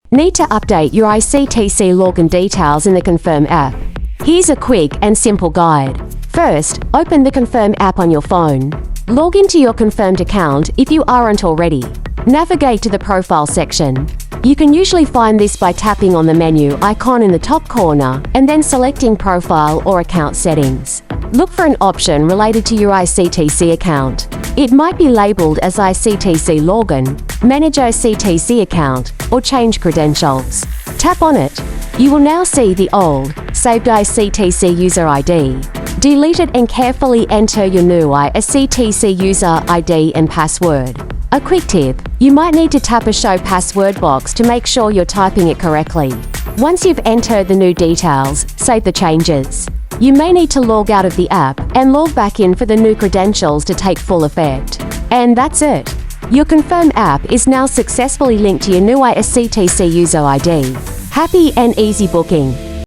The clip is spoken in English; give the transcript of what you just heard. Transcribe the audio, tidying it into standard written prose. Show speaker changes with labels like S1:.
S1: Need to update your IRCTC login details in the Confirm app? Here's a quick and simple guide. First, open the Confirm app on your phone. Log into your Confirmed account if you aren't already. Navigate to the Profile section. You can usually find this by tapping on the menu icon in the top corner and then selecting Profile or Account Settings. Look for an option related to your IRCTC account. It might be labeled as IRCTC Login, Manage IRCTC Account, or Change Credentials. Tap on it. You will now see the old, saved IRCTC user ID. Delete it and carefully enter your new IRCTC user ID and password. A quick tip, you might need to tap a Show Password box to make sure you're typing it correctly. Once you've entered the new details, save the changes. You may need to log out of the app and log back in for the new credentials to take full effect. And that's it. Your Confirm app is now successfully linked to your new IRCTC user ID. Happy and easy booking!